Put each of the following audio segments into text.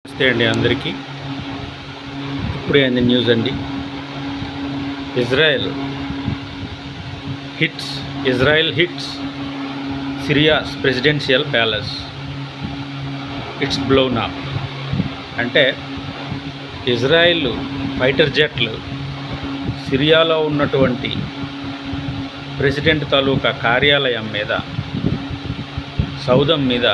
నమస్తే అండి అందరికీ. ఇప్పుడే అంది న్యూస్ అండి. Israel hits Syria's presidential palace, it's blown up. అంటే ఇజ్రాయెల్ ఫైటర్ జెట్లు సిరియాలో ఉన్నటువంటి ప్రెసిడెంట్ తాలూకా కార్యాలయం మీద, సౌధం మీద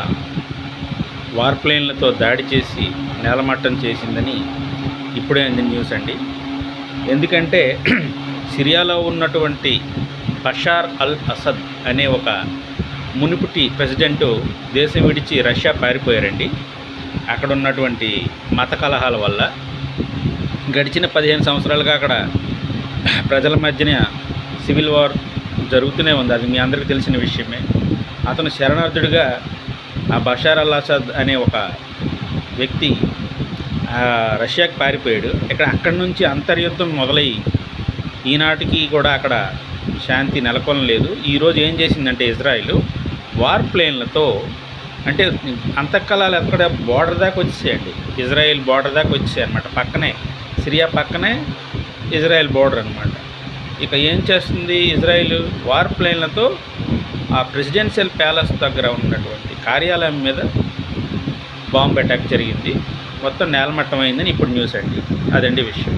వార్ప్లేన్లతో దాడి చేసి నేలమట్టం చేసిందని ఇప్పుడే అందిన న్యూస్ అండి. ఎందుకంటే సిరియాలో ఉన్నటువంటి బషార్ అల్ అసద్ అనే ఒక మునుపటి ప్రెసిడెంటు దేశం విడిచి రష్యా పారిపోయారండి. అక్కడ ఉన్నటువంటి మత కలహాల వల్ల గడిచిన 15 సంవత్సరాలుగా అక్కడ ప్రజల మధ్యన సివిల్ వార్ జరుగుతూనే ఉంది. అది మీ అందరికీ తెలిసిన విషయమే. అతను శరణార్థుడిగా ఆ బషార్ అల్ అసద్ అనే ఒక వ్యక్తి రష్యాకి పారిపోయాడు. అక్కడి నుంచి అంతర్యుద్ధం మొదలయ్యి ఈనాటికి కూడా అక్కడ శాంతి నెలకొనలేదు. ఈరోజు ఏం చేసిందంటే ఇజ్రాయిల్ వార్ ప్లేన్లతో, అంటే అంతఃకలాలు ఎక్కడ బోర్డర్ దాకా వచ్చేసాయండి. ఇజ్రాయిల్ బోర్డర్ దాకా వచ్చేసాయి అనమాట. పక్కనే సిరియా పక్కనే ఇజ్రాయిల్ బోర్డర్ అనమాట. ఇక ఏం చేస్తుంది ఇజ్రాయిల్? వార్ ప్లేన్లతో ఆ ప్రెసిడెన్షియల్ ప్యాలెస్ దగ్గర ఉన్నటువంటి కార్యాలయం మీద బాంబ్ అటాక్ జరిగింది. మొత్తం నేలమట్టం అయిందని ఇప్పుడు న్యూస్ అండి. అదండి విషయం.